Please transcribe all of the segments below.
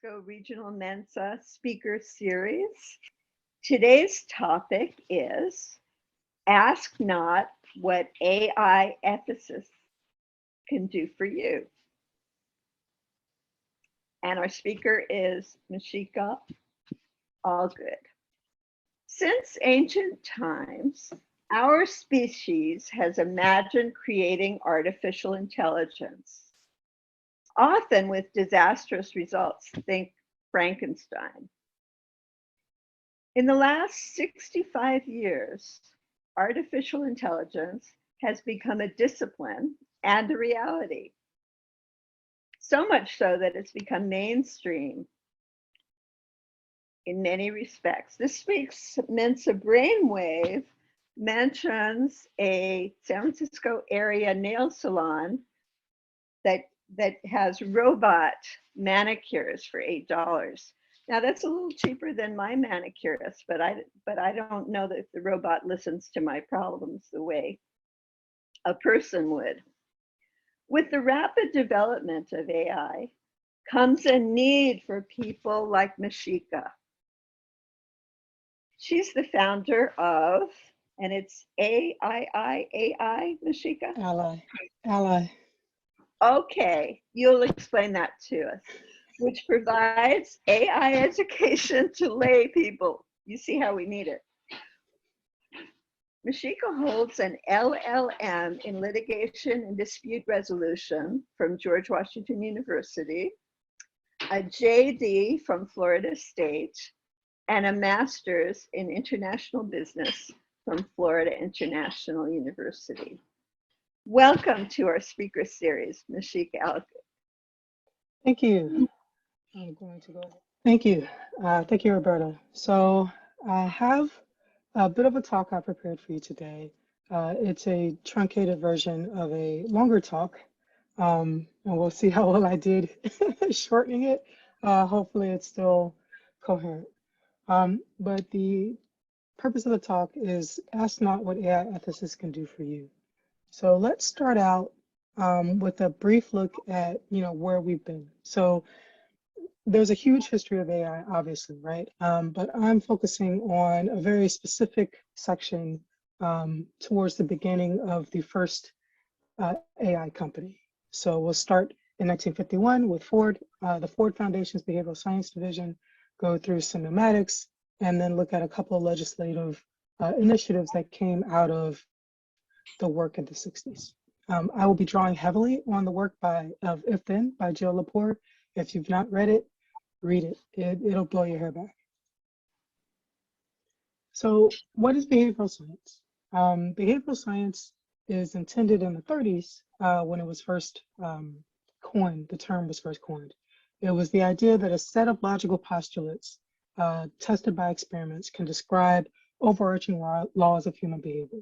Francisco Regional Mensa Speaker Series. Today's topic is Ask Not What AI Ethicists Can Do for You. And our speaker is Masheika Allgood. Since ancient times, our species has imagined creating artificial intelligence, often with disastrous results. Think Frankenstein. In the last 65 years, artificial intelligence has become a discipline and a reality. So much so that it's become mainstream in many respects. This week's Mensa Brainwave mentions a San Francisco area nail salon that has robot manicures for $8. Now that's a little cheaper than my manicurist, but I don't know that the robot listens to my problems the way a person would. With the rapid development of AI comes a need for people like Masheika. She's the founder of, and it's AI, Masheika? AllAI. Okay, you'll explain that to us, which provides AI education to lay people. You see how we need it. Masheika holds an LL.M in Litigation and Dispute Resolution from George Washington University, a JD from Florida State, and a master's in international business from Florida International University. Welcome to our speaker series, Masheika Allgood. Thank you. I'm going to go. Thank you. Thank you, Roberta. So I have a bit of a talk I prepared for you today. It's a truncated version of a longer talk, and we'll see how well I did shortening it. Hopefully it's still coherent. But the purpose of the talk is ask not what AI ethicists can do for you. So let's start out with a brief look at where we've been. So there's a huge history of AI, obviously, right? But I'm focusing on a very specific section towards the beginning of the first AI company. So we'll start in 1951 with Ford, the Ford Foundation's Behavioral Science Division, go through semiomatics, and then look at a couple of legislative initiatives that came out of the work in the 60s. I will be drawing heavily on the work of If Then by Jill Lepore. If you've not read it, read it. It'll blow your hair back. So what is behavioral science? Behavioral science is intended in the 30s when it was first coined, the term was first coined. It was the idea that a set of logical postulates tested by experiments can describe overarching laws of human behavior.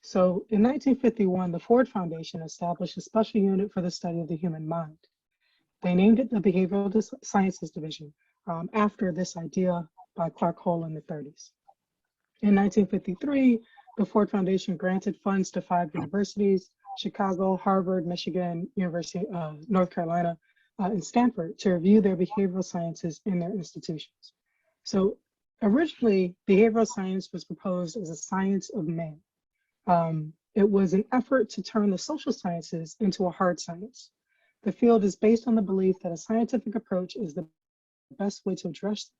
So in 1951, the Ford Foundation established a special unit for the study of the human mind. They named it the Behavioral Sciences Division after this idea by Clark Hall in the 30s. In 1953, the Ford Foundation granted funds to 5 universities, Chicago, Harvard, Michigan, University of North Carolina, and Stanford, to review their behavioral sciences in their institutions. So originally, behavioral science was proposed as a science of man. It was an effort to turn the social sciences into a hard science. The field is based on the belief that a scientific approach is the best way to address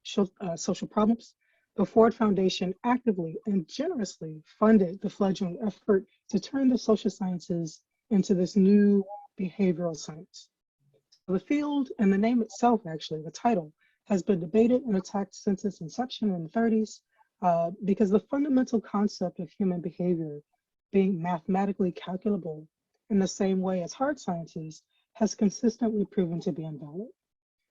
social problems. The Ford Foundation actively and generously funded the fledgling effort to turn the social sciences into this new behavioral science. The field and the name itself, actually, the title, has been debated and attacked since its inception in the 30s because the fundamental concept of human behavior being mathematically calculable in the same way as hard sciences has consistently proven to be invalid.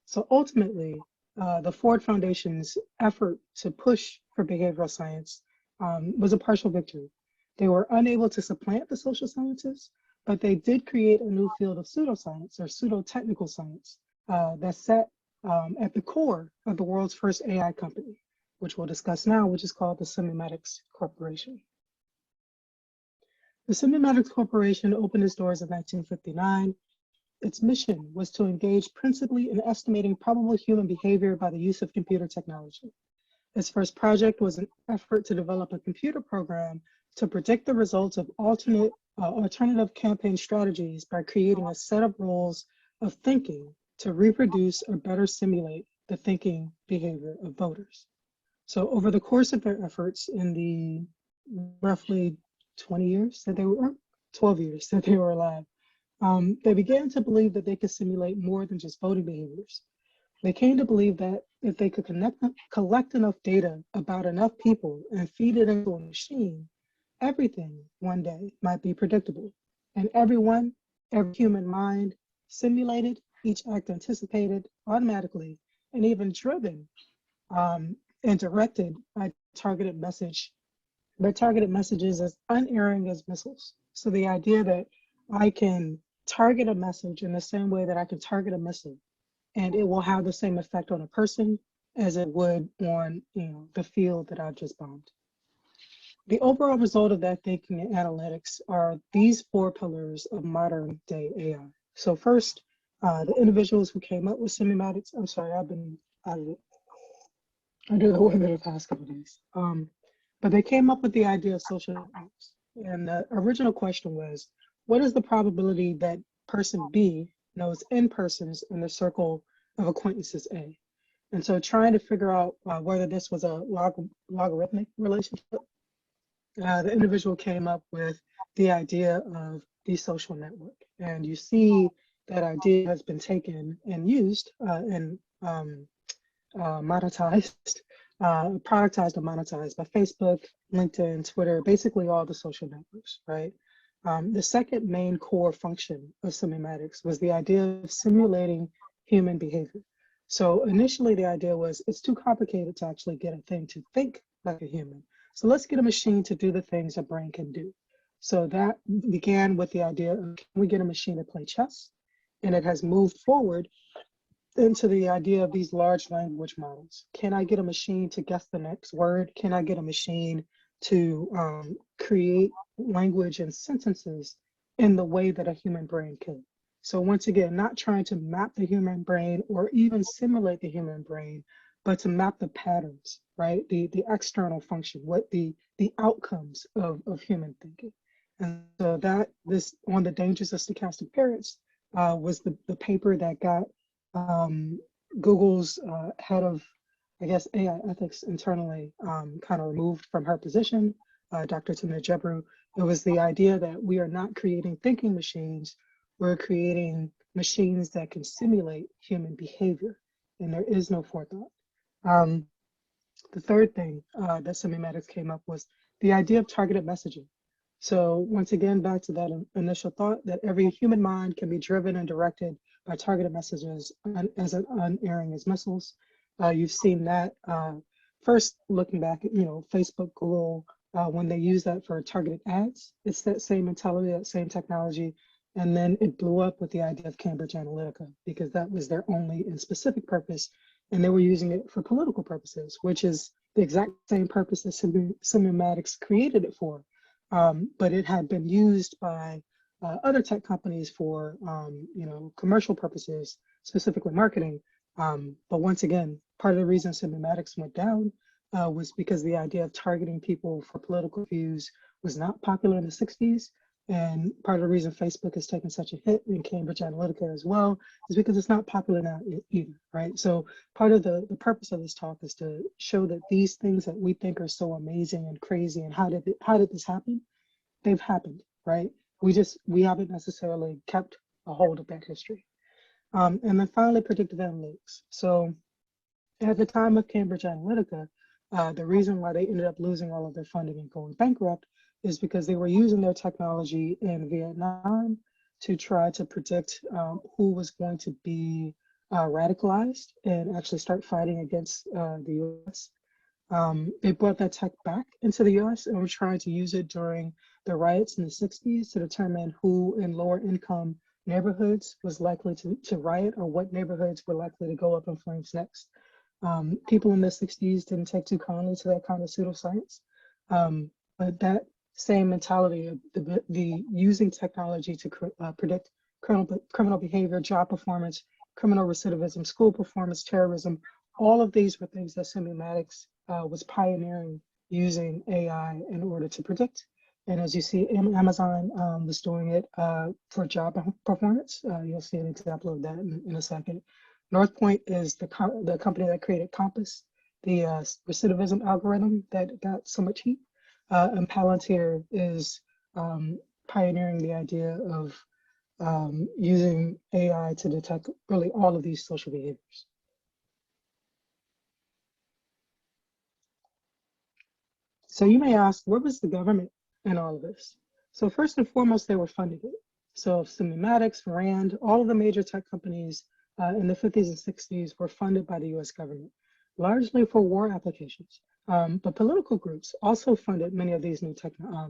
So ultimately, the Ford Foundation's effort to push for behavioral science was a partial victory. They were unable to supplant the social sciences, but they did create a new field of pseudoscience or pseudo-technical science that sat at the core of the world's first AI company, which we'll discuss now, which is called the Semiomatics Corporation. The Semiomatics Corporation opened its doors in 1959. its mission was to engage principally in estimating probable human behavior by the use of computer technology. Its first project was an effort to develop a computer program to predict the results of alternative campaign strategies by creating a set of rules of thinking to reproduce or better simulate the thinking behavior of voters. So over the course of their efforts in the roughly 20 years that they were, 12 years that they were alive, they began to believe that they could simulate more than just voting behaviors. They came to believe that if they could collect enough data about enough people and feed it into a machine, everything one day might be predictable. And every human mind, simulated, each act anticipated automatically, and even driven and directed by targeted messages as unerring as missiles. So the idea that I can target a message in the same way that I can target a missile, and it will have the same effect on a person as it would on the field that I've just bombed. The overall result of that thinking and analytics are these 4 pillars of modern day AI. So first, the individuals who came up with semiatics, I'm sorry, I've been out of it. I do the weather the past couple of days. But they came up with the idea of social networks. And the original question was, what is the probability that person B knows N persons in the circle of acquaintances A? And so trying to figure out whether this was a logarithmic relationship, the individual came up with the idea of the social network. And you see that idea has been taken and used and monetized, productized and monetized by Facebook, LinkedIn, Twitter, basically all the social networks, right? The second main core function of semiatics was the idea of simulating human behavior. So initially the idea was it's too complicated to actually get a thing to think like a human. So let's get a machine to do the things a brain can do. So that began with the idea of, can we get a machine to play chess? And it has moved forward into the idea of these large language models. Can I get a machine to guess the next word? Can I get a machine to create language and sentences in the way that a human brain can? So once again, not trying to map the human brain or even simulate the human brain, but to map the patterns, right? The external function, what the outcomes of human thinking. And so that this on the dangers of stochastic parrots was the paper that got Google's head of, I guess, AI ethics internally kind of removed from her position, Dr. Tina Jebru. It was the idea that we are not creating thinking machines, we're creating machines that can simulate human behavior, and there is no forethought. The third thing that semiatics came up was the idea of targeted messaging. So once again, back to that initial thought that every human mind can be driven and directed by targeted messages as unerring as missiles. You've seen that first looking back at Facebook, Google, when they use that for targeted ads. It's that same mentality, that same technology. And then it blew up with the idea of Cambridge Analytica because that was their only and specific purpose. And they were using it for political purposes, which is the exact same purpose that semiatics created it for. But it had been used by other tech companies for commercial purposes, specifically marketing. But once again, part of the reason semiatics went down was because the idea of targeting people for political views was not popular in the 60s. And part of the reason Facebook has taken such a hit in Cambridge Analytica as well is because it's not popular now either, right? So part of the purpose of this talk is to show that these things that we think are so amazing and crazy and how did this happen? They've happened, right? We haven't necessarily kept a hold of that history. And then finally, predictive analytics. So at the time of Cambridge Analytica, the reason why they ended up losing all of their funding and going bankrupt is because they were using their technology in Vietnam to try to predict who was going to be radicalized and actually start fighting against the US. They brought that tech back into the US and were trying to use it during the riots in the 60s to determine who in lower income neighborhoods was likely to riot or what neighborhoods were likely to go up in flames next. People in the 60s didn't take too kindly to that kind of pseudoscience, but that same mentality of the using technology to predict criminal behavior, job performance, criminal recidivism, school performance, terrorism. All of these were things that Semimatics was pioneering using AI in order to predict. And as you see, Amazon was doing it for job performance. You'll see an example of that in a second. NorthPoint is the company that created Compass, the recidivism algorithm that got so much heat. And Palantir is pioneering the idea of using AI to detect really all of these social behaviors. So you may ask, where was the government in all of this? So first and foremost, they were funding it. So Semimatics, Rand, all of the major tech companies in the 50s and 60s were funded by the US government, largely for war applications. But political groups also funded many of these new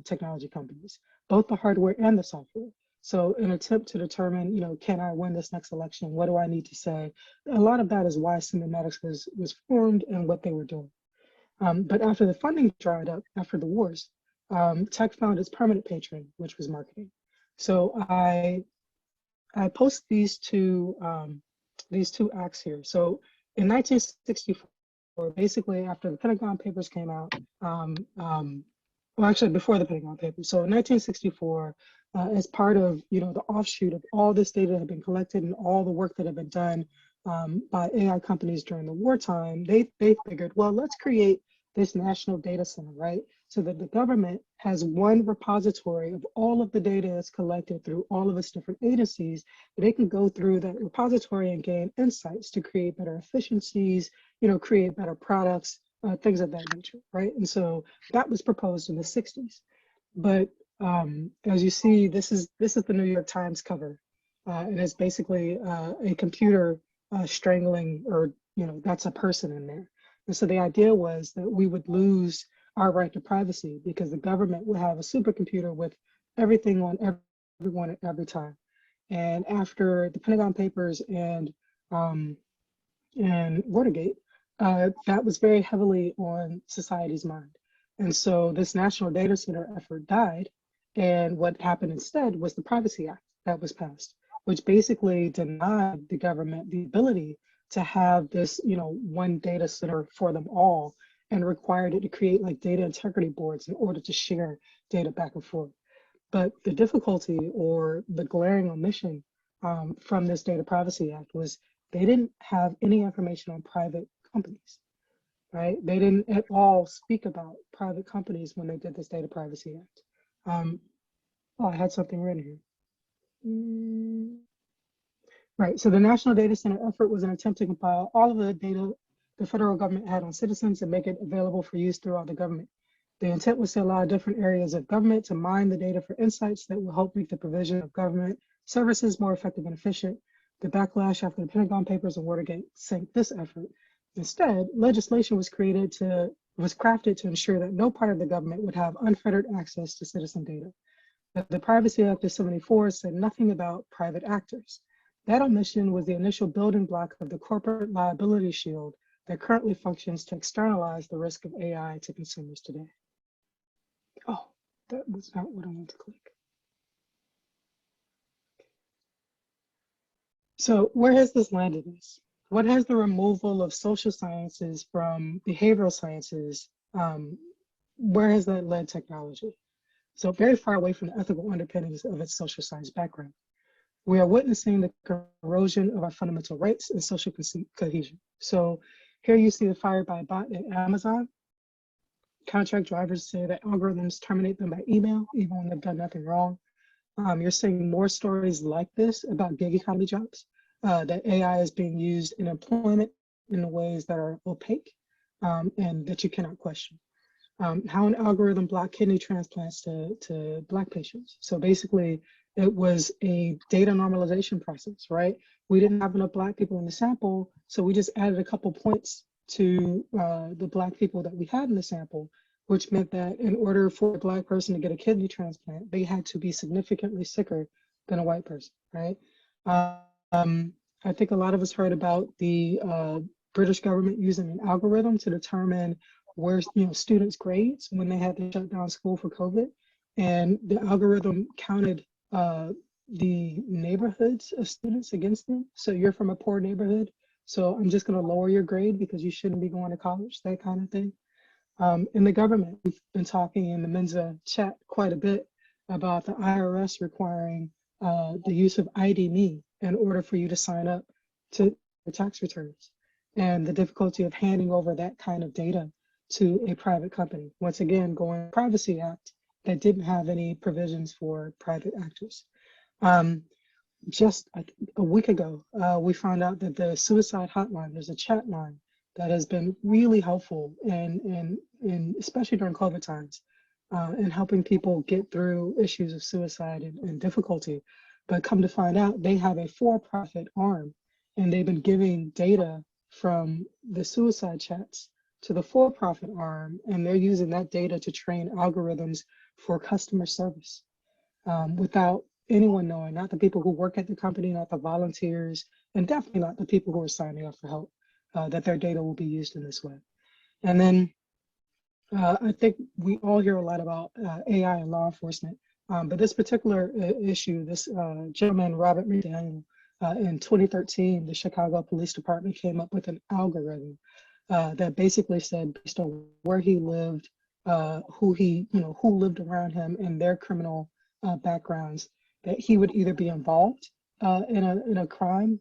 technology companies, both the hardware and the software. So in an attempt to determine, can I win this next election? What do I need to say? A lot of that is why Semimatics was formed and what they were doing. But after the funding dried up, after the wars, tech found its permanent patron, which was marketing. So I post these two acts here. So in 1964, basically after the Pentagon Papers came out, well, actually before the Pentagon Papers. So in 1964, as part of the offshoot of all this data that had been collected and all the work that had been done by AI companies during the wartime, they figured, well, let's create this national data center, right? So that the government has one repository of all of the data that's collected through all of its different agencies. They can go through that repository and gain insights to create better efficiencies, create better products, things of that nature, right? And so that was proposed in the 60s. But as you see, this is the New York Times cover. And it's basically a computer strangling, or that's a person in there. And so the idea was that we would lose our right to privacy because the government would have a supercomputer with everything on everyone at every time. And after the Pentagon Papers and Watergate, that was very heavily on society's mind. And so this national data center effort died. And what happened instead was the Privacy Act that was passed, which basically denied the government the ability to have this, one data center for them all, and required it to create like data integrity boards in order to share data back and forth. But the difficulty or the glaring omission from this Data Privacy Act was they didn't have any information on private companies, right? They didn't at all speak about private companies when they did this Data Privacy Act. Oh, I had something written here. Right, so the National Data Center effort was an attempt to compile all of the data the federal government had on citizens and make it available for use throughout the government. The intent was to allow different areas of government to mine the data for insights that will help make the provision of government services more effective and efficient. The backlash after the Pentagon Papers and Watergate sank this effort. Instead, legislation was crafted to ensure that no part of the government would have unfettered access to citizen data. The Privacy Act of '74 said nothing about private actors. That omission was the initial building block of the corporate liability shield that currently functions to externalize the risk of AI to consumers today. Oh, that was not what I wanted to click. So where has this landed us? What has the removal of social sciences from behavioral sciences, where has that led technology? So very far away from the ethical underpinnings of its social science background. We are witnessing the erosion of our fundamental rights and social cohesion. So here you see the fire by a bot at Amazon. Contract drivers say that algorithms terminate them by email, even when they've done nothing wrong. You're seeing more stories like this about gig economy jobs, that AI is being used in employment in ways that are opaque and that you cannot question. How an algorithm blocked kidney transplants to Black patients. So basically, it was a data normalization process, right? We didn't have enough Black people in the sample, so we just added a couple points to the Black people that we had in the sample, which meant that in order for a Black person to get a kidney transplant, they had to be significantly sicker than a white person, right? I think a lot of us heard about the British government using an algorithm to determine where students' grades when they had to shut down school for COVID, and the algorithm counted the neighborhoods of students against them. So you're from a poor neighborhood, so I'm just going to lower your grade because you shouldn't be going to college, that kind of thing. In the government, we've been talking in the Mensa chat quite a bit about the IRS requiring the use of ID.me in order for you to sign up to your tax returns, and the difficulty of handing over that kind of data to a private company. Once again, going Privacy Act that didn't have any provisions for private actors. Just a week ago, we found out that the suicide hotline, there's a chat line that has been really helpful in especially during COVID times, in helping people get through issues of suicide and difficulty. But come to find out, they have a for-profit arm, and they've been giving data from the suicide chats to the for-profit arm, and they're using that data to train algorithms for customer service, without anyone knowing, not the people who work at the company, not the volunteers, and definitely not the people who are signing up for help, that their data will be used in this way. And then I think we all hear a lot about AI and law enforcement, but this particular issue, this gentleman, Robert McDaniel, in 2013, the Chicago Police Department came up with an algorithm that basically said, based on where he lived, who lived around him and their criminal backgrounds, that he would either be involved in a crime,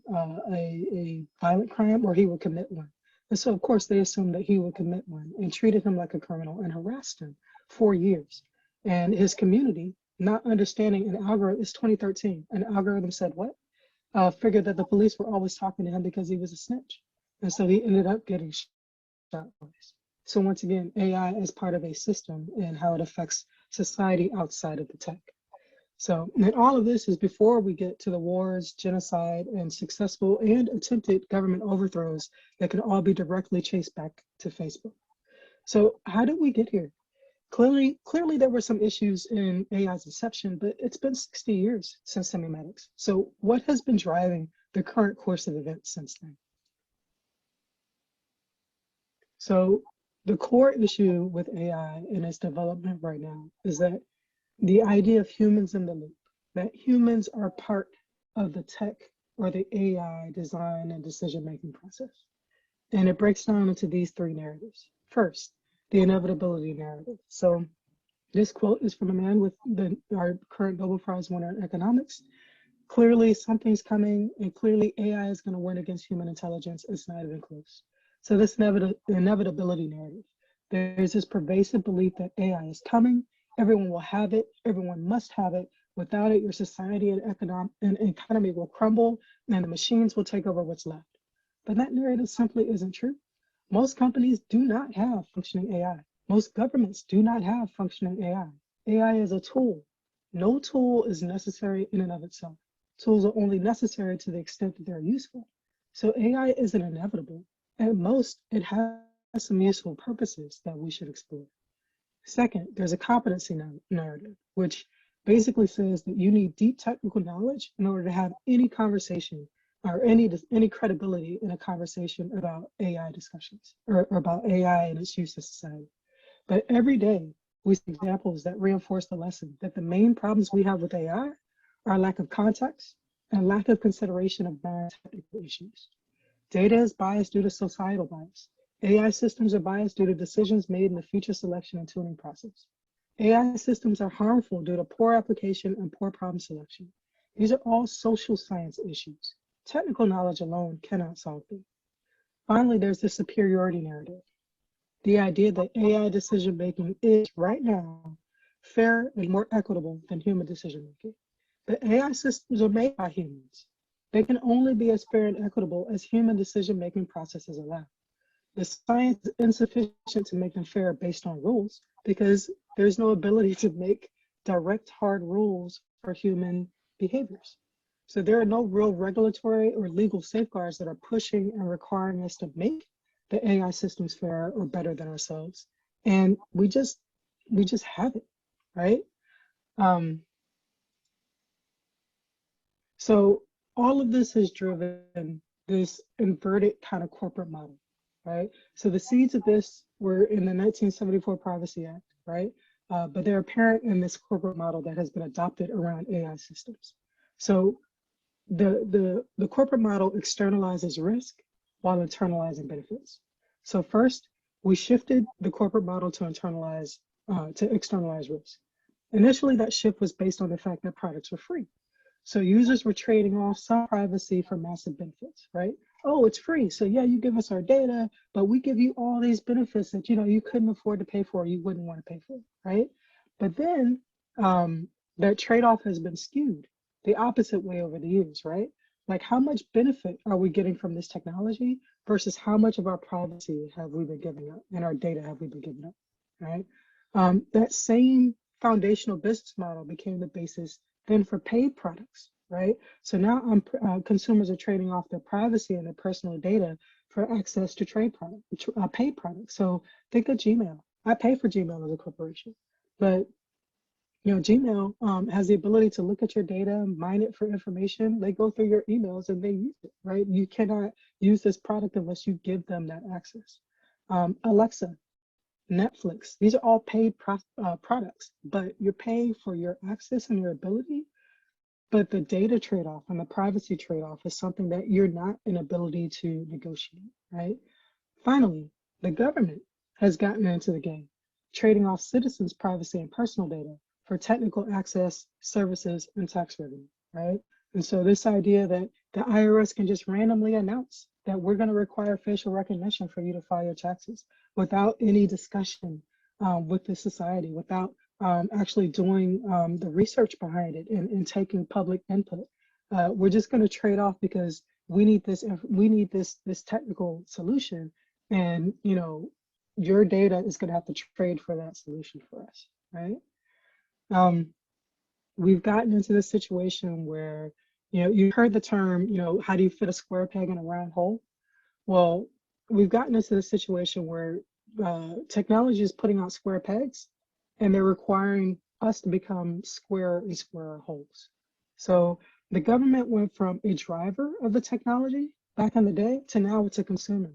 a violent crime, or he would commit one. And so, of course, they assumed that he would commit one and treated him like a criminal and harassed him for years. And his community, not understanding an algorithm, it's 2013, an algorithm said what? Figured that the police were always talking to him because he was a snitch. And so he ended up getting shot twice. So once again, AI is part of a system and how it affects society outside of the tech. So, and all of this is before we get to the wars, genocide, and successful and attempted government overthrows that can all be directly traced back to Facebook. So how did we get here? Clearly there were some issues in AI's inception, but it's been 60 years since semiomatics. So what has been driving the current course of events since then? So the core issue with AI and its development right now is that the idea of humans in the loop, that humans are part of the tech or the AI design and decision-making process. And it breaks down into these three narratives. First, the inevitability narrative. So this quote is from a man with our current Nobel Prize winner in economics. Clearly something's coming, and clearly AI is going to win against human intelligence. It's not even close. So this inevitability narrative, there's this pervasive belief that AI is coming. Everyone will have it. Everyone must have it. Without it, your society and economy will crumble, and the machines will take over what's left. But that narrative simply isn't true. Most companies do not have functioning AI. Most governments do not have functioning AI. AI is a tool. No tool is necessary in and of itself. Tools are only necessary to the extent that they're useful. So AI isn't inevitable. At most, it has some useful purposes that we should explore. Second, there's a competency narrative, which basically says that you need deep technical knowledge in order to have any conversation or any credibility in a conversation about AI discussions or about AI and its use in society. But every day, we see examples that reinforce the lesson that the main problems we have with AI are lack of context and lack of consideration of non-technical issues. Data is biased due to societal bias. AI systems are biased due to decisions made in the feature selection and tuning process. AI systems are harmful due to poor application and poor problem selection. These are all social science issues. Technical knowledge alone cannot solve them. Finally, there's the superiority narrative. The idea that AI decision-making is right now fairer and more equitable than human decision-making. The AI systems are made by humans. They can only be as fair and equitable as human decision-making processes allow. The science is insufficient to make them fair based on rules because there's no ability to make direct hard rules for human behaviors. So there are no real regulatory or legal safeguards that are pushing and requiring us to make the AI systems fair or better than ourselves. And we just have it, right? So all of this has driven this inverted kind of corporate model, right? So the seeds of this were in the 1974 Privacy Act, right? But they're apparent in this corporate model that has been adopted around AI systems. So the corporate model externalizes risk while internalizing benefits. So first, we shifted the corporate model to externalize risk. Initially, that shift was based on the fact that products were free. So users were trading off some privacy for massive benefits, right? Oh, it's free. So yeah, you give us our data, but we give you all these benefits that you couldn't afford to pay for, or you wouldn't want to pay for, right? But then that trade-off has been skewed the opposite way over the years, right? Like how much benefit are we getting from this technology versus how much of our privacy have we been giving up and our data have we been giving up, right? That same foundational business model became the basis then for paid products, right? So now consumers are trading off their privacy and their personal data for access to paid products. So think of Gmail. I pay for Gmail as a corporation, but Gmail has the ability to look at your data, mine it for information. They go through your emails and they use it, right? You cannot use this product unless you give them that access. Alexa, Netflix, these are all paid products, but you're paying for your access and your ability. But the data trade-off and the privacy trade-off is something that you're not in ability to negotiate, right? Finally, the government has gotten into the game, trading off citizens' privacy and personal data for technical access, services, and tax revenue, right? And so this idea that the IRS can just randomly announce that we're going to require facial recognition for you to file your taxes without any discussion with the society, without actually doing the research behind it and taking public input. We're just going to trade off because we need this technical solution, and your data is going to have to trade for that solution for us, right? We've gotten into this situation where, you heard the term, how do you fit a square peg in a round hole? Well, we've gotten into this situation where technology is putting out square pegs and they're requiring us to become square and square holes. So the government went from a driver of the technology back in the day to now it's a consumer.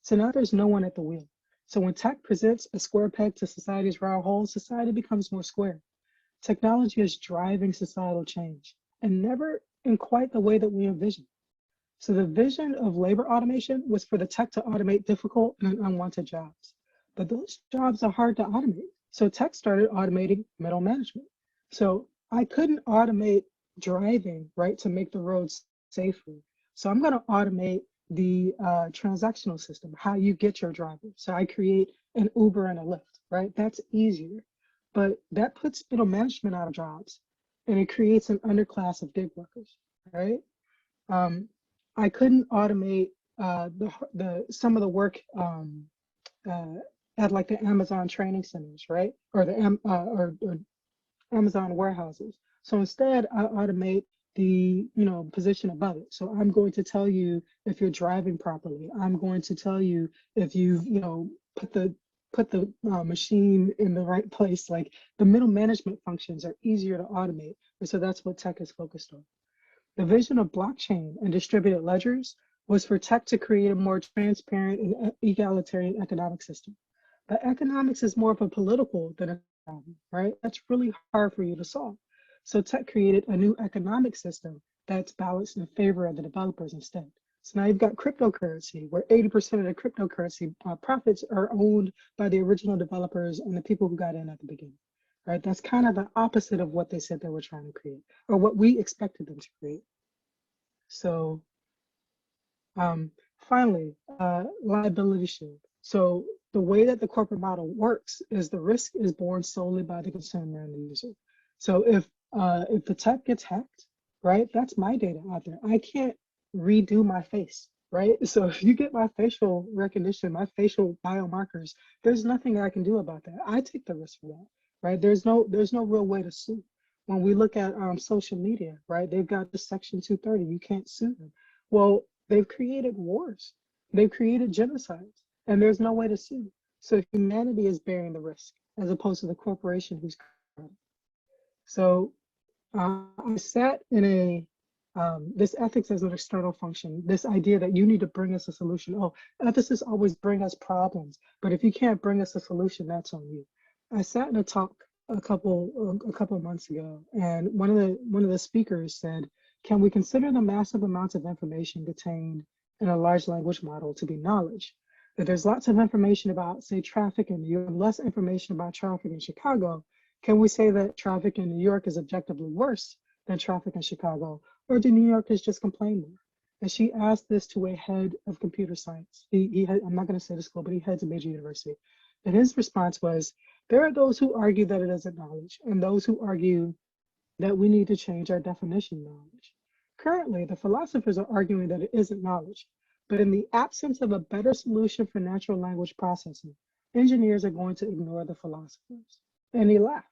So now there's no one at the wheel. So when tech presents a square peg to society's round hole, society becomes more square. Technology is driving societal change and never in quite the way that we envisioned. So the vision of labor automation was for the tech to automate difficult and unwanted jobs. But those jobs are hard to automate. So tech started automating middle management. So I couldn't automate driving, right, to make the roads safer. So I'm going to automate the transactional system, how you get your driver. So I create an Uber and a Lyft, right? That's easier. But that puts middle management out of jobs and it creates an underclass of gig workers, right? I couldn't automate some of the work at like the Amazon training centers, right? Or the or Amazon warehouses. So instead, I automate the position above it. So I'm going to tell you if you're driving properly. I'm going to tell you if you put the machine in the right place. Like the middle management functions are easier to automate, and so that's what tech is focused on. The vision of blockchain and distributed ledgers was for tech to create a more transparent and egalitarian economic system. But economics is more of a political than a problem, right? That's really hard for you to solve. So tech created a new economic system that's balanced in favor of the developers instead. So now you've got cryptocurrency, where 80% of the cryptocurrency profits are owned by the original developers and the people who got in at the beginning, right? That's kind of the opposite of what they said they were trying to create, or what we expected them to create. So finally, liability shield. So the way that the corporate model works is the risk is borne solely by the consumer and the user. So if the tech gets hacked, right, that's my data out there. I can't redo my face, right? So if you get my facial recognition, my facial biomarkers, there's nothing I can do about that. I take the risk for that, right? There's no real way to sue. When we look at social media, right, they've got the Section 230, you can't sue them. Well, they've created wars, they've created genocides, and there's no way to sue. So humanity is bearing the risk as opposed to the corporation who's creating it. So I sat in this ethics as an external function, this idea that you need to bring us a solution. Oh, ethicists always bring us problems, but if you can't bring us a solution, that's on you. I sat in a talk a couple of months ago, and one of the speakers said, Can we consider the massive amounts of information contained in a large language model to be knowledge? If there's lots of information about, say, traffic in New York, less information about traffic in Chicago, can we say that traffic in New York is objectively worse than traffic in Chicago? Or do New Yorkers just complain more? And she asked this to a head of computer science. I'm not going to say the school, but he heads a major university. And his response was, there are those who argue that it isn't knowledge, and those who argue that we need to change our definition of knowledge. Currently, the philosophers are arguing that it isn't knowledge, but in the absence of a better solution for natural language processing, engineers are going to ignore the philosophers. And he laughed.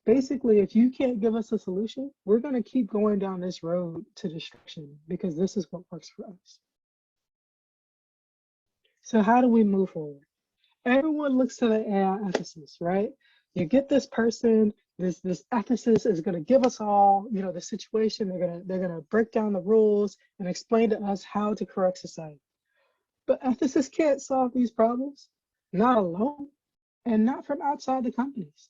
Basically, if you can't give us a solution, we're going to keep going down this road to destruction because this is what works for us. So how do we move forward? Everyone looks to the AI ethicist, right? You get this person, this ethicist is going to give us all, the situation. They're gonna break down the rules and explain to us how to correct society. But ethicists can't solve these problems, not alone, and not from outside the companies,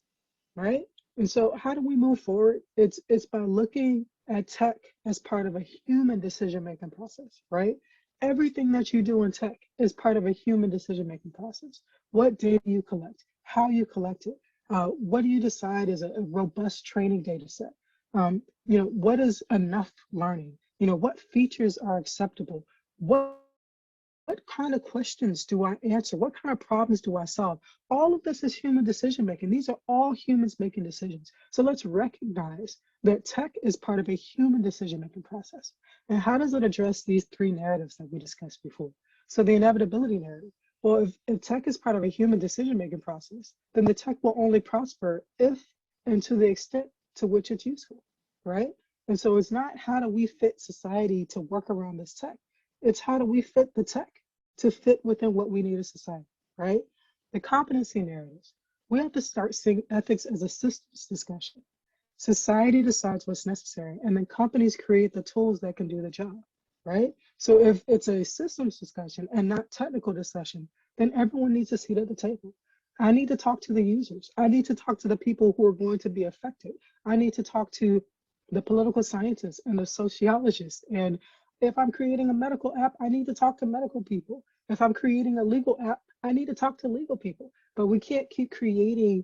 right? And so how do we move forward? It's by looking at tech as part of a human decision-making process, right? Everything that you do in tech is part of a human decision-making process. What data you collect, how you collect it, what do you decide is a robust training data set? What is enough learning? What features are acceptable? What kind of questions do I answer? What kind of problems do I solve? All of this is human decision making. These are all humans making decisions. So let's recognize that tech is part of a human decision making process. And how does it address these three narratives that we discussed before? So the inevitability narrative. Well, if tech is part of a human decision making process, then the tech will only prosper if and to the extent to which it's useful, right? And so it's not how do we fit society to work around this tech. It's how do we fit the tech to fit within what we need as society, right? The competency narratives. We have to start seeing ethics as a systems discussion. Society decides what's necessary, and then companies create the tools that can do the job, right? So if it's a systems discussion and not technical discussion, then everyone needs a seat at the table. I need to talk to the users. I need to talk to the people who are going to be affected. I need to talk to the political scientists and the sociologists. And if I'm creating a medical app, I need to talk to medical people. If I'm creating a legal app, I need to talk to legal people. But we can't keep creating,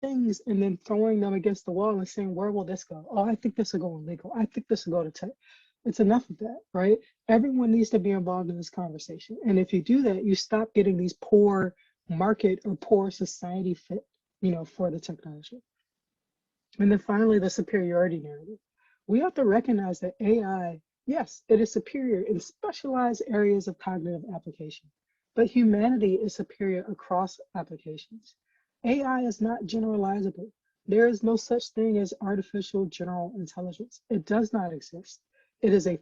things and then throwing them against the wall and saying, where will this go? Oh, I think this will go in legal. I think this will go to tech. It's enough of that, right? Everyone needs to be involved in this conversation. And if you do that, you stop getting these poor market or poor society fit, for the technology. And then finally, the superiority narrative. We have to recognize that AI, yes, it is superior in specialized areas of cognitive application, but humanity is superior across applications. AI is not generalizable. There is no such thing as artificial general intelligence. It does not exist. It is a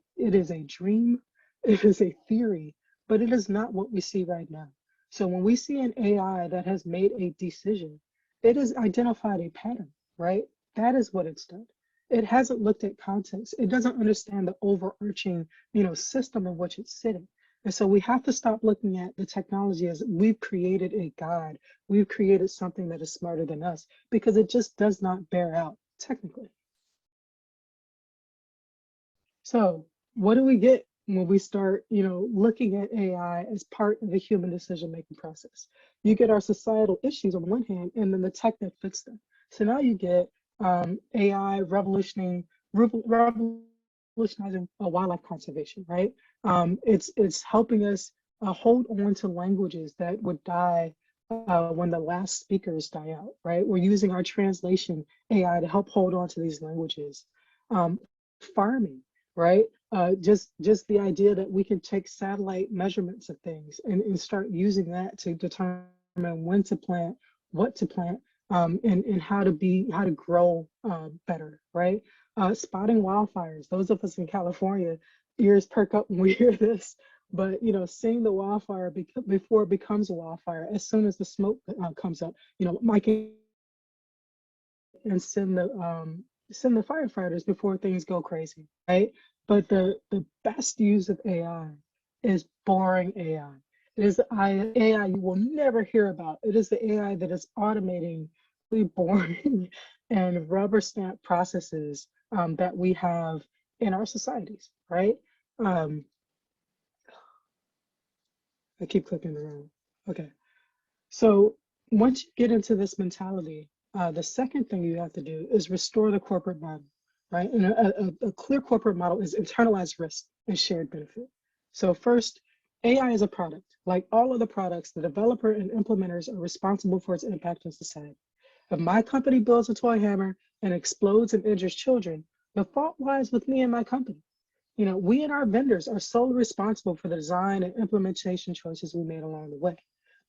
dream, it is a theory, but it is not what we see right now. So when we see an AI that has made a decision, it has identified a pattern, right? That is what it's done. It hasn't looked at context. It doesn't understand the overarching, system in which it's sitting. And so we have to stop looking at the technology as we've created a God. We've created something that is smarter than us because it just does not bear out technically. So what do we get when we start, looking at AI as part of the human decision-making process? You get our societal issues on one hand, and then the tech that fits them. So now you get AI revolutionizing wildlife conservation, right? It's helping us hold on to languages that would die when the last speakers die out, right? We're using our translation AI to help hold on to these languages. Farming, right? Just the idea that we can take satellite measurements of things and start using that to determine when to plant, what to plant, and how to grow better, right? Spotting wildfires. Those of us in California, ears perk up when we hear this. But seeing the wildfire before it becomes a wildfire, as soon as the smoke comes up, Mike and send the firefighters before things go crazy, right? But the best use of AI is boring AI. It is the AI you will never hear about. It is the AI that is automating really boring and rubber stamp processes that we have in our societies, right? Um, I keep clicking around. Okay. So once you get into this mentality, the second thing you have to do is restore the corporate model, right? And a clear corporate model is internalized risk and shared benefit. So first, AI is a product. Like all other products, the developer and implementers are responsible for its impact on society. If my company builds a toy hammer and explodes and injures children, the fault lies with me and my company. We and our vendors are solely responsible for the design and implementation choices we made along the way.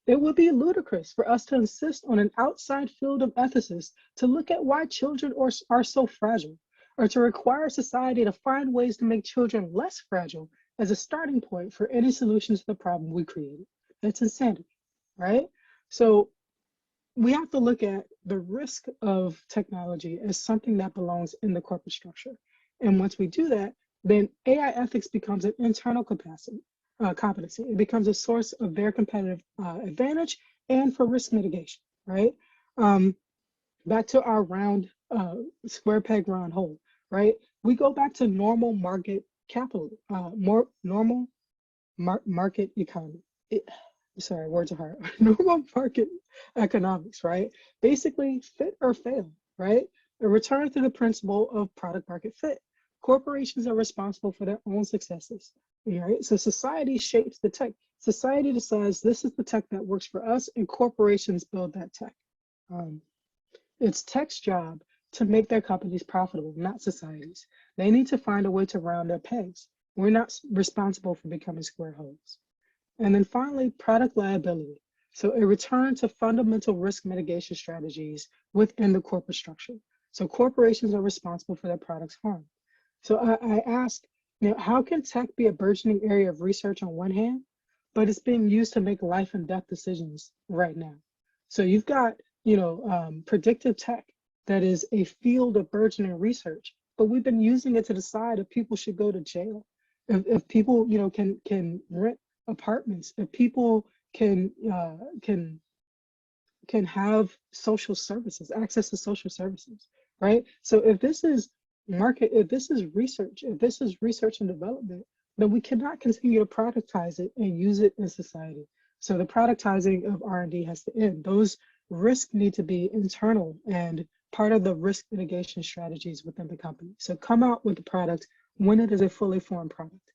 It would be ludicrous for us to insist on an outside field of ethicists to look at why children are so fragile, or to require society to find ways to make children less fragile as a starting point for any solutions to the problem we created. That's insanity, right? So we have to look at the risk of technology as something that belongs in the corporate structure. And once we do that, then AI ethics becomes an internal competency. It becomes a source of their competitive advantage and for risk mitigation, right? Back to our round, square peg round hole, right? We go back to normal market capital, more normal market economy. Sorry, words are hard. Normal market economics, right? Basically, fit or fail, right? A return to the principle of product market fit. Corporations are responsible for their own successes, right? So society shapes the tech. Society decides this is the tech that works for us, and corporations build that tech. It's tech's job to make their companies profitable, not society's. They need to find a way to round their pegs. We're not responsible for becoming square holes. And then finally, product liability. So a return to fundamental risk mitigation strategies within the corporate structure. So corporations are responsible for their products' harm. So I ask, how can tech be a burgeoning area of research on one hand, but it's being used to make life and death decisions right now? So you've got, predictive tech that is a field of burgeoning research, but we've been using it to decide if people should go to jail, if people, can rent apartments, if people can have social services, access to social services, right? So if this is research and development, then we cannot continue to productize it and use it in society. So the productizing of R&D has to end. Those risks need to be internal and part of the risk mitigation strategies within the company. So come out with the product when it is a fully formed product.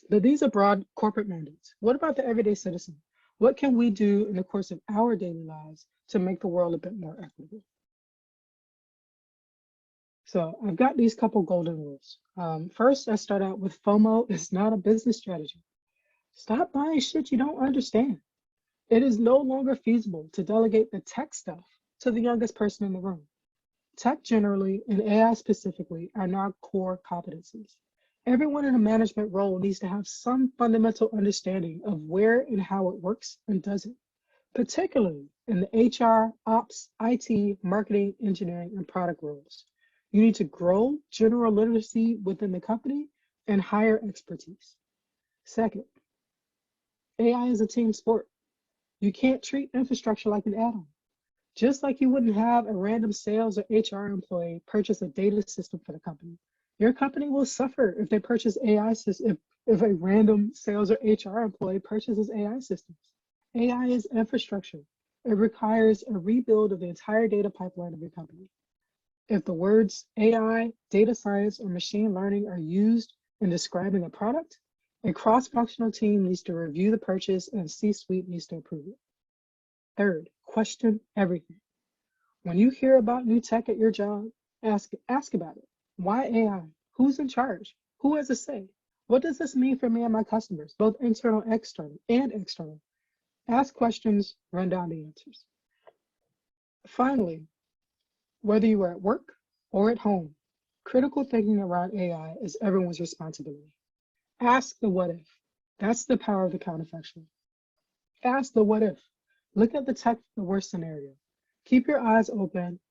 But these are broad corporate mandates. What about the everyday citizen? What can we do in the course of our daily lives to make the world a bit more equitable? So I've got these couple golden rules. First, I start out with FOMO is not a business strategy. Stop buying shit you don't understand. It is no longer feasible to delegate the tech stuff to the youngest person in the room. Tech generally, and AI specifically, are not core competencies. Everyone in a management role needs to have some fundamental understanding of where and how it works and does it, particularly in the HR, ops, IT, marketing, engineering, and product roles. You need to grow general literacy within the company and hire expertise. Second, AI is a team sport. You can't treat infrastructure like an add-on. Just like you wouldn't have a random sales or HR employee purchase a data system for the company. Your company will suffer if they purchase AI systems, if a random sales or HR employee purchases AI systems. AI is infrastructure. It requires a rebuild of the entire data pipeline of your company. If the words AI, data science, or machine learning are used in describing a product, a cross-functional team needs to review the purchase and C-suite needs to approve it. Third, question everything. When you hear about new tech at your job, ask about it. Why AI? Who's in charge? Who has a say? What does this mean for me and my customers, both internal and external? Ask questions, run down the answers. Finally, whether you are at work or at home, critical thinking around AI is everyone's responsibility. Ask the what if. That's the power of the counterfactual. Ask the what if. Look at the tech, the worst scenario. Keep your eyes open.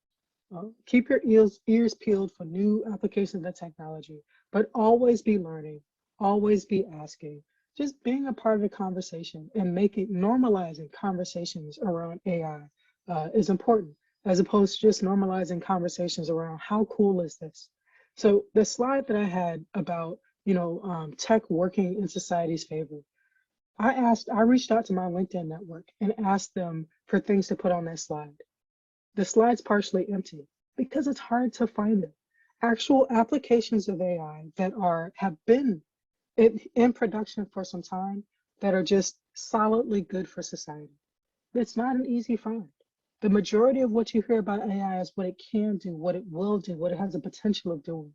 Keep your ears peeled for new applications of technology, but always be learning, always be asking, just being a part of the conversation and normalizing conversations around AI is important, as opposed to just normalizing conversations around how cool is this? So the slide that I had about, tech working in society's favor, I reached out to my LinkedIn network and asked them for things to put on that slide. The slide's partially empty because it's hard to find them. Actual applications of AI that have been in production for some time that are just solidly good for society. It's not an easy find. The majority of what you hear about AI is what it can do, what it will do, what it has the potential of doing.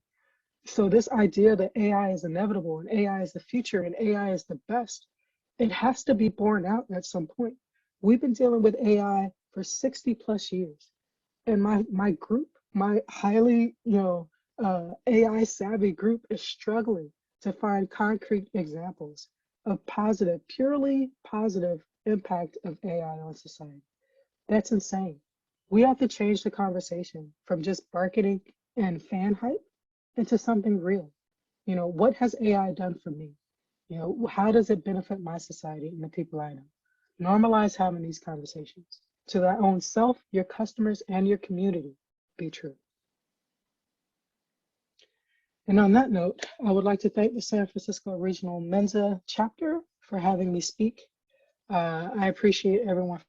So this idea that AI is inevitable and AI is the future and AI is the best, it has to be borne out at some point. We've been dealing with AI for 60 plus years. And my group, my highly, AI savvy group is struggling to find concrete examples of positive, purely positive impact of AI on society. That's insane. We have to change the conversation from just marketing and fan hype into something real. What has AI done for me? How does it benefit my society and the people I know? Normalize having these conversations. To their own self, your customers, and your community, be true. And on that note, I would like to thank the San Francisco Regional Mensa chapter for having me speak. I appreciate everyone.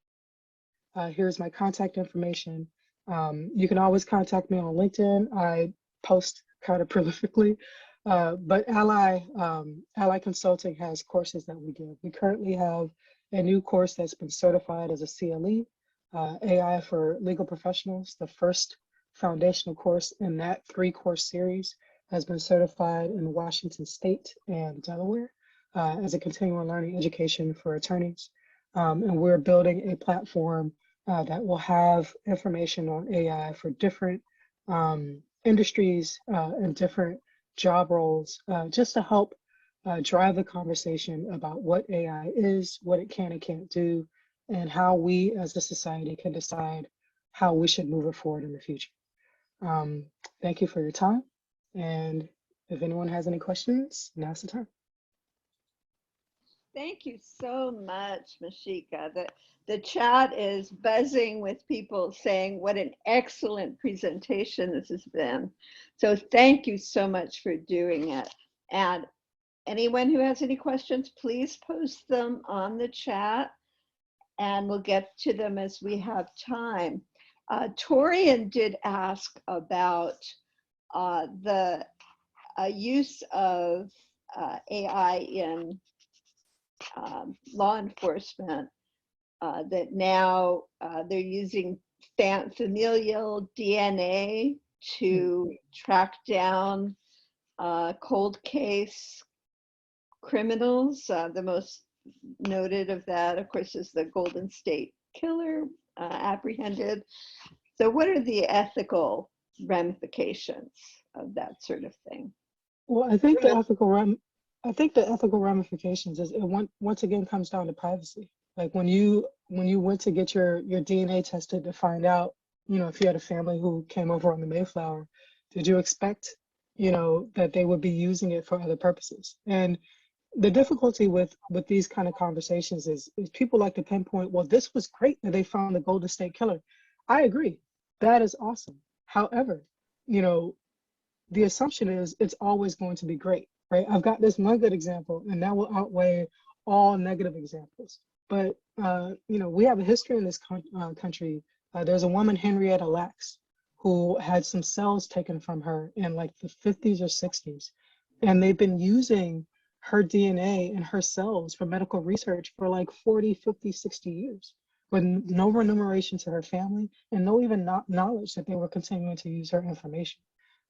Here's my contact information. You can always contact me on LinkedIn. I post kind of prolifically, but AllAI Consulting has courses that we give. We currently have a new course that's been certified as a CLE, AI for legal professionals. The first foundational course in that 3-course series has been certified in Washington State and Delaware as a continuing learning education for attorneys. And we're building a platform that will have information on AI for different industries and different job roles, just to help drive the conversation about what AI is, what it can and can't do, and how we as a society can decide how we should move it forward in the future. Thank you for your time. And if anyone has any questions, now's the time. Thank you so much, Masheika. The chat is buzzing with people saying what an excellent presentation this has been. So thank you so much for doing it. And anyone who has any questions, please post them on the chat and we'll get to them as we have time. Torian did ask about the use of AI in law enforcement, that now they're using familial DNA to track down cold case criminals. The most noted of that, of course, is the Golden State Killer apprehended. So what are the ethical ramifications of that sort of thing? Well, I think the ethical ramifications is once again comes down to privacy. Like when you went to get your DNA tested to find out, if you had a family who came over on the Mayflower, did you expect, that they would be using it for other purposes? And the difficulty with these kind of conversations is people like to pinpoint, well, this was great that they found the Golden State Killer. I agree, that is awesome. However, the assumption is it's always going to be great, right? I've got this one good example, and that will outweigh all negative examples. But we have a history in this country. There's a woman, Henrietta Lacks, who had some cells taken from her in like the 50s or 60s, and they've been using her DNA and her cells for medical research for like 40, 50, 60 years, with no remuneration to her family and no even knowledge that they were continuing to use her information.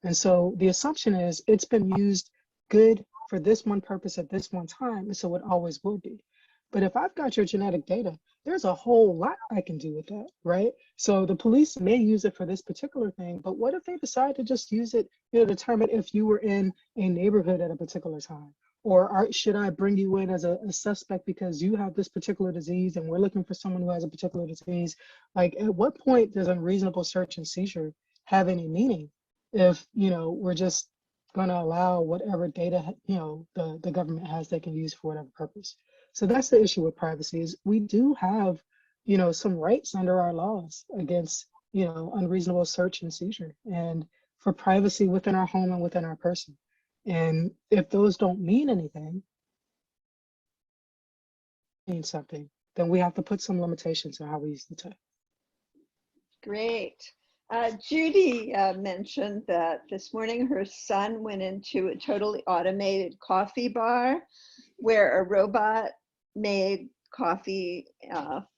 And so the assumption is it's been used good for this one purpose at this one time, and so it always will be. But if I've got your genetic data, there's a whole lot I can do with that, right? So the police may use it for this particular thing, but what if they decide to just use it to determine if you were in a neighborhood at a particular time? Or should I bring you in as a suspect because you have this particular disease and we're looking for someone who has a particular disease? Like, at what point does unreasonable search and seizure have any meaning if, we're just going to allow whatever data, the government has they can use for whatever purpose? So that's the issue with privacy, is we do have, some rights under our laws against, unreasonable search and seizure. And for privacy within our home and within our person. And if those don't mean anything, mean something, then we have to put some limitations on how we use the tech. Great. Judy mentioned that this morning her son went into a totally automated coffee bar where a robot made coffee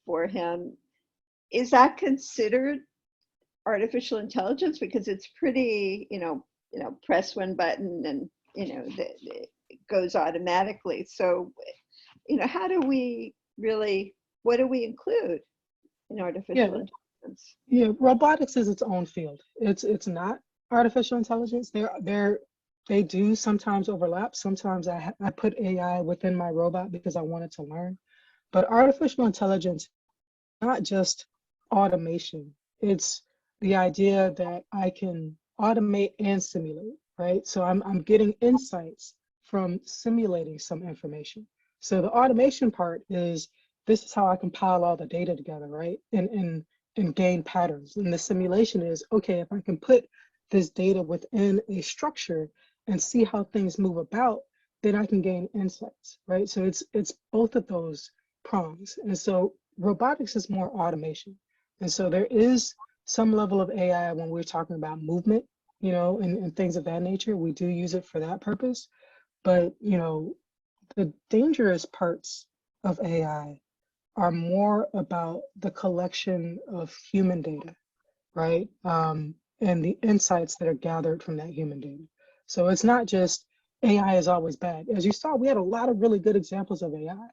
for him. Is that considered artificial intelligence? Because it's pretty, press one button and, it goes automatically. So, how do we really, what do we include in artificial intelligence? Yeah, robotics is its own field. It's not artificial intelligence. They do sometimes overlap. Sometimes I put AI within my robot because I wanted to learn. But artificial intelligence, not just automation. It's the idea that I can automate and simulate, right? So I'm getting insights from simulating some information. So the automation part is, this is how I compile all the data together, right? And gain patterns. And the simulation is, okay, if I can put this data within a structure and see how things move about, then I can gain insights, right? So it's both of those prongs. And so robotics is more automation. And so there is some level of AI when we're talking about movement, and things of that nature. We do use it for that purpose. But, the dangerous parts of AI are more about the collection of human data, right? And the insights that are gathered from that human data. So it's not just AI is always bad. As you saw, we had a lot of really good examples of AI.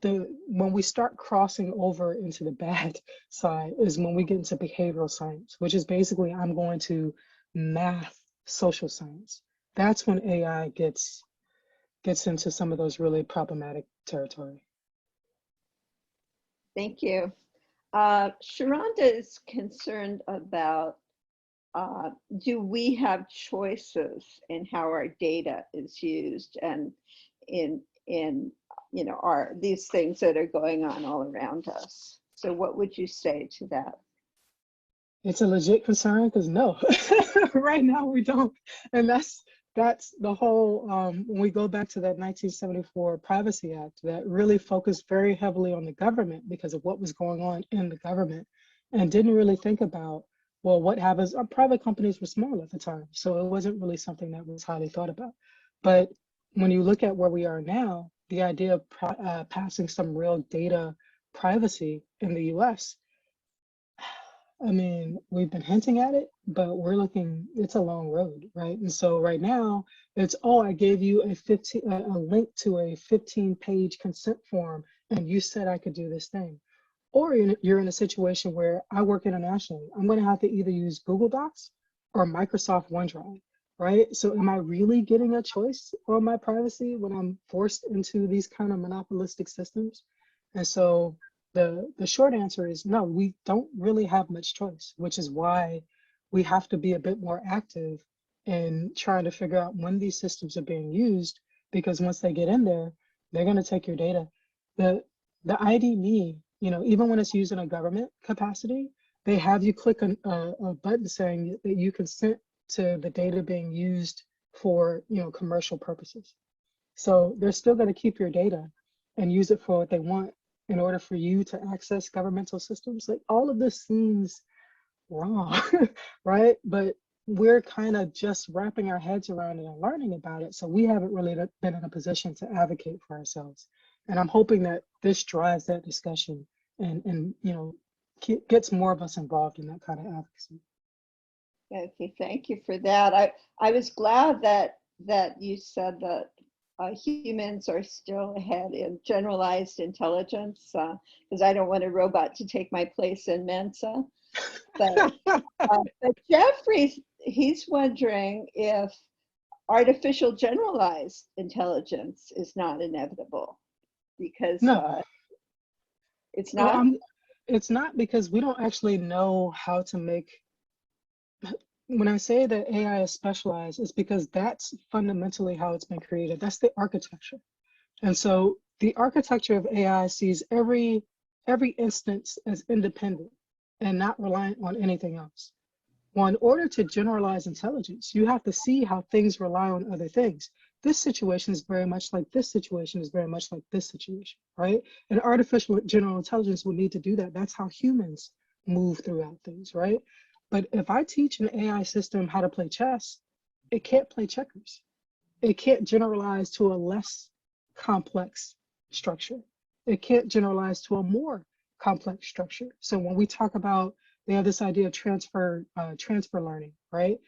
When we start crossing over into the bad side is when we get into behavioral science, which is basically I'm going to math social science. That's when AI gets into some of those really problematic territory. Thank you. Sharonda is concerned about, do we have choices in how our data is used and in these things that are going on all around us? So what would you say to that? It's a legit concern because no, right now we don't. And that's the whole, when we go back to that 1974 Privacy Act that really focused very heavily on the government because of what was going on in the government and didn't really think about, well, what happens, private companies were small at the time. So it wasn't really something that was highly thought about. But when you look at where we are now, the idea of passing some real data privacy in the US, I mean, we've been hinting at it, but it's a long road, right? And so right now it's, oh, I gave you a link to a 15-page consent form and you said I could do this thing. Or you're in a situation where I work internationally. I'm going to have to either use Google Docs or Microsoft OneDrive, right? So am I really getting a choice on my privacy when I'm forced into these kind of monopolistic systems? And so the short answer is no, we don't really have much choice, which is why we have to be a bit more active in trying to figure out when these systems are being used, because once they get in there, they're going to take your data. The ID me, even when it's used in a government capacity, they have you click a button saying that you consent to the data being used for commercial purposes. So they're still going to keep your data and use it for what they want in order for you to access governmental systems. Like, all of this seems wrong, right? But we're kind of just wrapping our heads around it and learning about it. So we haven't really been in a position to advocate for ourselves. And I'm hoping that this drives that discussion and gets more of us involved in that kind of advocacy. Okay, thank you for that. I was glad that you said that humans are still ahead in generalized intelligence, because I don't want a robot to take my place in Mensa. But Jeffrey, he's wondering if artificial generalized intelligence is not inevitable, because No, it's not. it's not, because we don't actually know how to make. When I say that AI is specialized, it's because that's fundamentally how it's been created. That's the architecture. And so the architecture of AI sees every instance as independent and not reliant on anything else. Well, in order to generalize intelligence, you have to see how things rely on other things. This situation is very much like this situation is very much like this situation, right? And artificial general intelligence will need to do that. That's how humans move throughout things, right? But if I teach an AI system how to play chess, it can't play checkers. It can't generalize to a less complex structure. It can't generalize to a more complex structure. So when we talk about, they have this idea of transfer learning, right?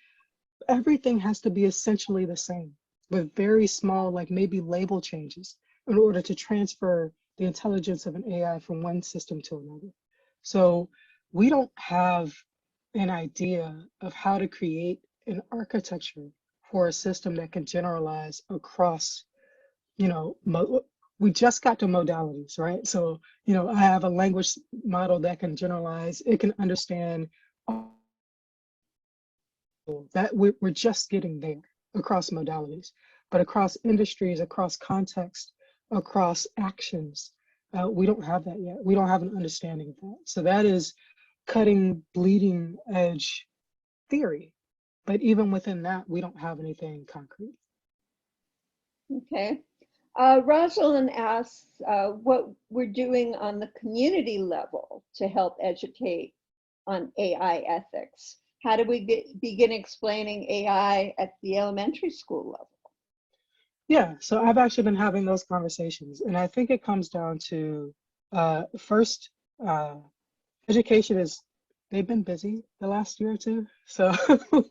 Everything has to be essentially the same with very small, like maybe label changes in order to transfer the intelligence of an AI from one system to another. So we don't have an idea of how to create an architecture for a system that can generalize across, you know, we just got to modalities, right? So, you know, I have a language model that can generalize, it can understand that we're just getting there across modalities, but across industries, across context, across actions, we don't have that yet. We don't have an understanding of that. So that is cutting, bleeding edge theory. But even within that, we don't have anything concrete. Okay. Rosalind asks what we're doing on the community level to help educate on AI ethics. How do we begin explaining AI at the elementary school level? Yeah, so I've actually been having those conversations, and I think it comes down to first, education is, they've been busy the last year or two, so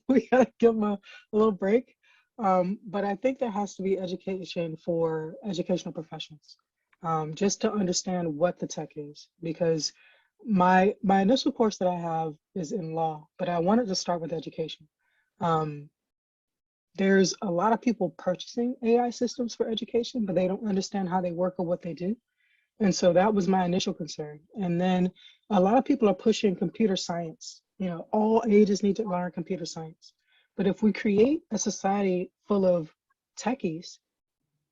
we gotta give them a little break. But I think there has to be education for educational professionals, just to understand what the tech is, because my initial course that I have is in law, but I wanted to start with education. Um, there's a lot of people purchasing AI systems for education, but they don't understand how they work or what they do. And so that was my initial concern. And then a lot of people are pushing computer science. You know, all ages need to learn computer science. But if we create a society full of techies,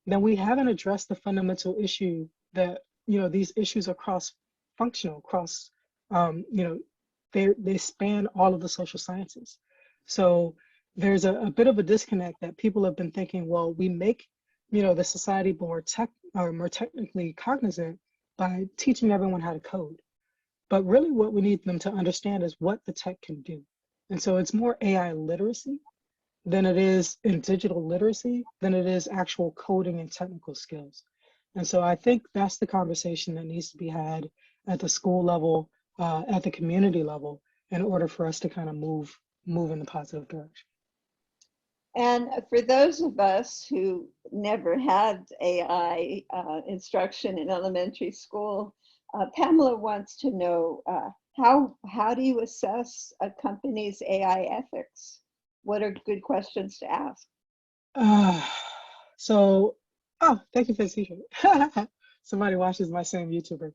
then we haven't addressed the fundamental issue that, you know, these issues are cross-functional, you know, they span all of the social sciences. So there's a bit of a disconnect that people have been thinking, well, we make, you know, the society more technically cognizant by teaching everyone how to code. But really what we need them to understand is what the tech can do. And so it's more AI literacy than it is in digital literacy, than it is actual coding and technical skills. And so I think that's the conversation that needs to be had at the school level, at the community level, in order for us to kind of move in the positive direction. And for those of us who never had AI instruction in elementary school, Pamela wants to know how do you assess a company's AI ethics? What are good questions to ask? So, oh, thank you for the t-shirt. Somebody watches my same YouTuber.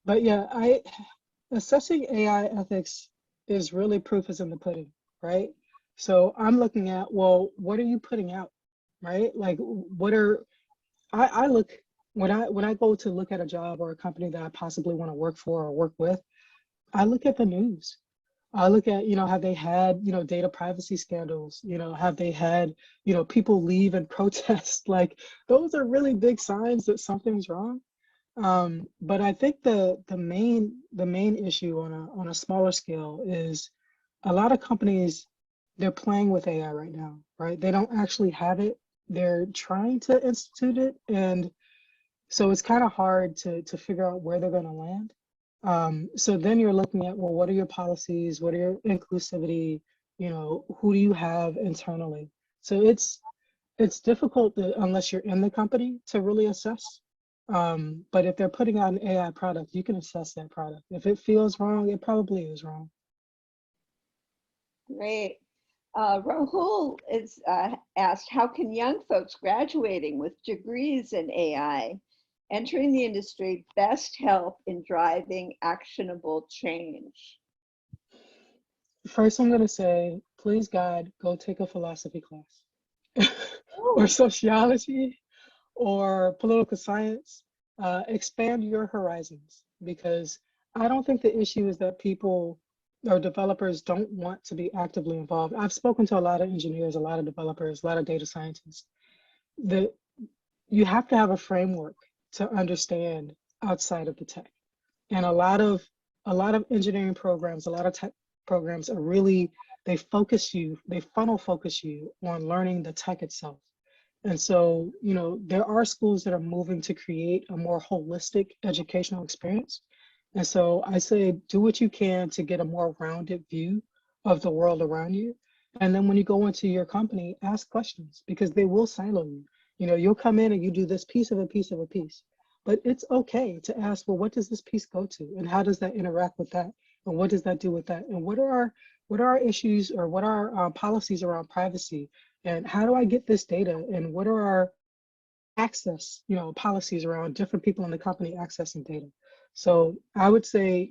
But yeah, assessing AI ethics is really proof is in the pudding, right? So I'm looking at, well, what are you putting out, right? Like, I look, when I go to look at a job or a company that I possibly want to work for or work with, I look at the news. I look at, you know, have they had, you know, data privacy scandals? You know, have they had, you know, people leave and protest? Like, those are really big signs that something's wrong. But I think the main issue on a smaller scale is a lot of companies, they're playing with AI right now, right? They don't actually have it. They're trying to institute it, and so it's kind of hard to figure out where they're going to land. So then you're looking at, well, what are your policies? What are your inclusivity? You know, who do you have internally? So it's difficult unless you're in the company to really assess. But if they're putting out an AI product, you can assess that product. If it feels wrong, it probably is wrong. Great. Rahul is asked, how can young folks graduating with degrees in AI entering the industry best help in driving actionable change? First, I'm going to say, please, God, go take a philosophy class or Oh, sociology or political science. Expand your horizons, because I don't think the issue is that people or developers don't want to be actively involved. I've spoken to a lot of engineers, a lot of developers, a lot of data scientists. That you have to have a framework to understand outside of the tech. And a lot of engineering programs, a lot of tech programs are really, they funnel focus you on learning the tech itself. And so, there are schools that are moving to create a more holistic educational experience. And so I say, do what you can to get a more rounded view of the world around you. And then when you go into your company, ask questions because they will silo you. You'll come in and you do this piece of a piece of a piece. But it's okay to ask, well, what does this piece go to? And how does that interact with that? And what does that do with that? And what are our issues, or what are our policies around privacy? And how do I get this data? And what are our access, policies around different people in the company accessing data? So I would say,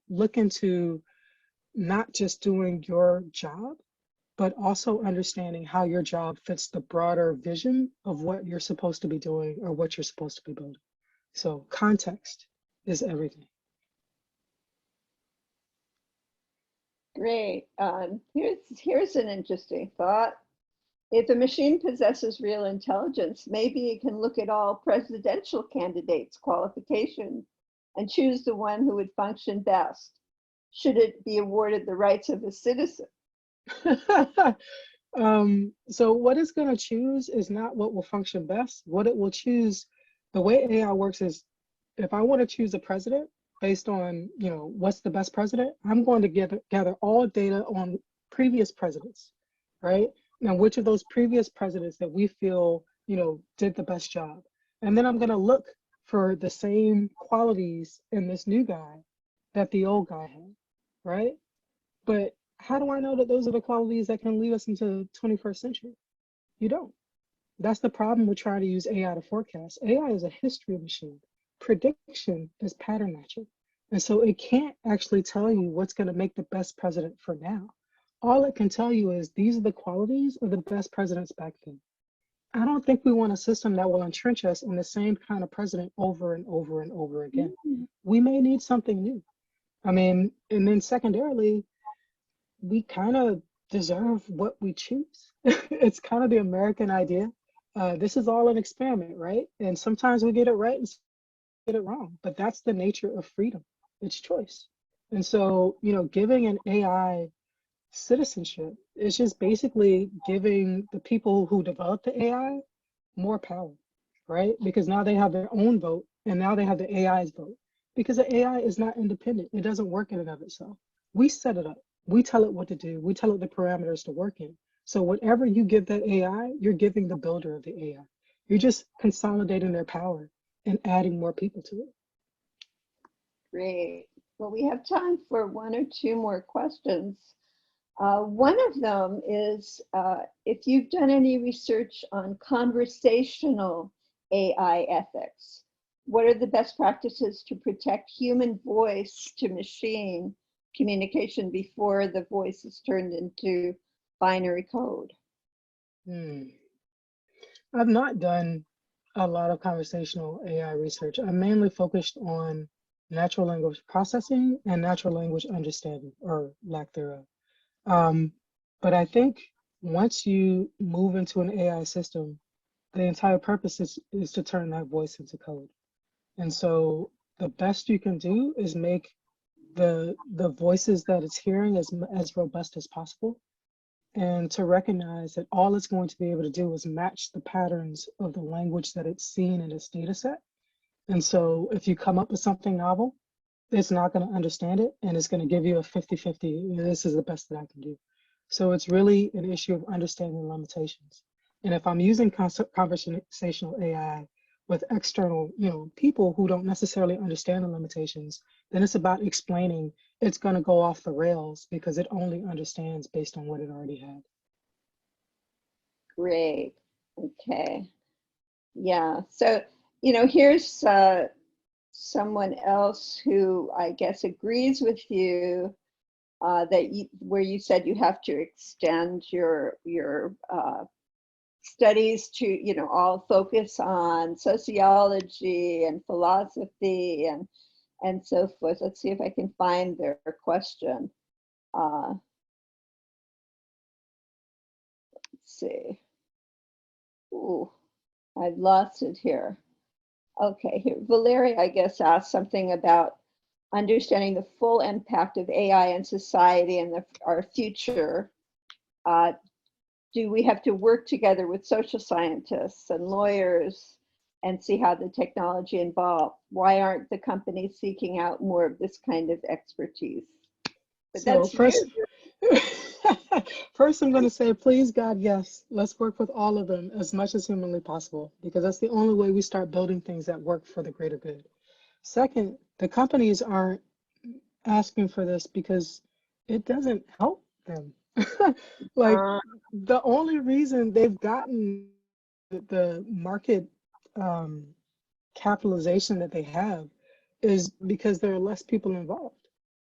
look into not just doing your job, but also understanding how your job fits the broader vision of what you're supposed to be doing or what you're supposed to be building. So context is everything. Great. Here's an interesting thought. If a machine possesses real intelligence, maybe it can look at all presidential candidates' qualifications and choose the one who would function best. Should it be awarded the rights of a citizen? So what it's going to choose is not what will function best. What it will choose, the way AI works is, if I want to choose a president based on, what's the best president, I'm going to gather all data on previous presidents, right? Now, which of those previous presidents that we feel, did the best job? And then I'm going to look for the same qualities in this new guy that the old guy had, right? But how do I know that those are the qualities that can lead us into the 21st century? You don't. That's the problem with trying to use AI to forecast. AI is a history machine. Prediction is pattern matching. And so it can't actually tell you what's going to make the best president for now. All it can tell you is these are the qualities of the best presidents back then. I don't think we want a system that will entrench us in the same kind of president over and over and over again. We may need something new. I mean, and then secondarily, we kind of deserve what we choose. It's kind of the American idea. This is all an experiment, right? And sometimes we get it right and get it wrong, but that's the nature of freedom. It's choice. And so, giving an AI citizenship is just basically giving the people who develop the AI more power, right? Because now they have their own vote and now they have the AI's vote. Because the AI is not independent. It doesn't work in and of itself. We set it up. We tell it what to do. We tell it the parameters to work in. So whatever you give that AI, you're giving the builder of the AI. You're just consolidating their power and adding more people to it. Great. Well, we have time for one or two more questions. One of them is if you've done any research on conversational AI ethics, what are the best practices to protect human voice to machine communication before the voice is turned into binary code? I've not done a lot of conversational AI research. I'm mainly focused on natural language processing and natural language understanding, or lack thereof. But I think once you move into an AI system, the entire purpose is to turn that voice into code. And so the best you can do is make the voices that it's hearing as robust as possible, and to recognize that all it's going to be able to do is match the patterns of the language that it's seen in its data set. And so if you come up with something novel, it's not going to understand it, and it's going to give you a 50-50, this is the best that I can do. So it's really an issue of understanding limitations. And if I'm using conversational AI with external, people who don't necessarily understand the limitations, then it's about explaining it's going to go off the rails because it only understands based on what it already had. Great. Okay. Yeah. So, here's someone else who I guess agrees with you where you said you have to extend your studies to, all focus on sociology and philosophy and so forth. Let's see if I can find their question. let's see. Ooh, I've lost it here. Okay, here, Valeria, I guess, asked something about understanding the full impact of AI in society and our future. Do we have to work together with social scientists and lawyers and see how the technology involved? Why aren't the companies seeking out more of this kind of expertise? But So that's first, you. first I'm going to say, please, God, yes, let's work with all of them as much as humanly possible, because that's the only way we start building things that work for the greater good. Second, the companies aren't asking for this because it doesn't help them. Like, the only reason they've gotten the market capitalization that they have is because there are less people involved,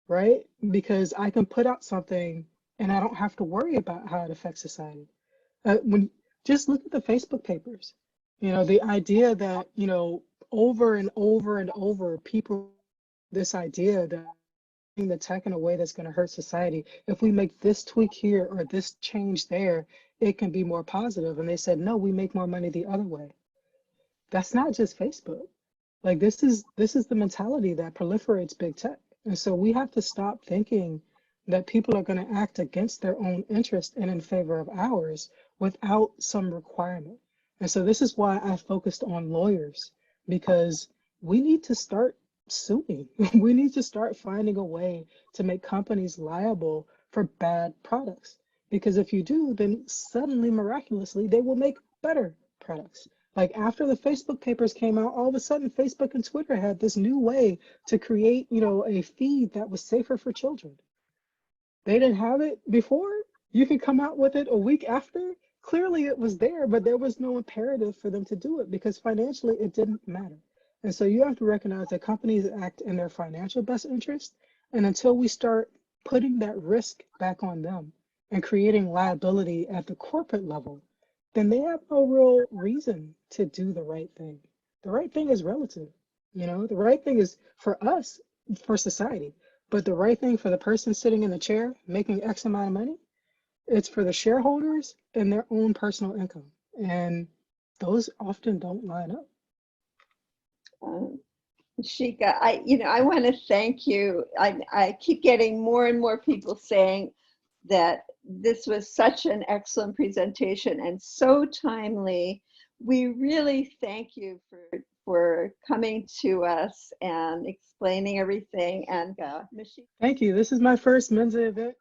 right? Because I can put out something and I don't have to worry about how it affects society. When just look at the Facebook papers, you know, the idea that, you know, over and over and over, people, this idea that the tech in a way that's going to hurt society. If we make this tweak here or this change there, it can be more positive. And they said, no, we make more money the other way. That's not just Facebook. Like this is the mentality that proliferates big tech. And so we have to stop thinking that people are going to act against their own interest and in favor of ours without some requirement. And so this is why I focused on lawyers, because we need to start suing. We need to start finding a way to make companies liable for bad products. Because if you do, then suddenly, miraculously, they will make better products. Like after the Facebook papers came out, all of a sudden Facebook and Twitter had this new way to create, you know, a feed that was safer for children. They didn't have it before. You could come out with it a week after. Clearly it was there, but there was no imperative for them to do it because financially it didn't matter. And so you have to recognize that companies act in their financial best interest. And until we start putting that risk back on them and creating liability at the corporate level, then they have no real reason to do the right thing. The right thing is relative. You know, the right thing is for us, for society, but the right thing for the person sitting in the chair making X amount of money, it's for the shareholders and their own personal income. And those often don't line up. Masheika, I want to thank you. I keep getting more and more people saying that this was such an excellent presentation and so timely. We really thank you for coming to us and explaining everything. And Masheika. Thank you. This is my first Mensa event.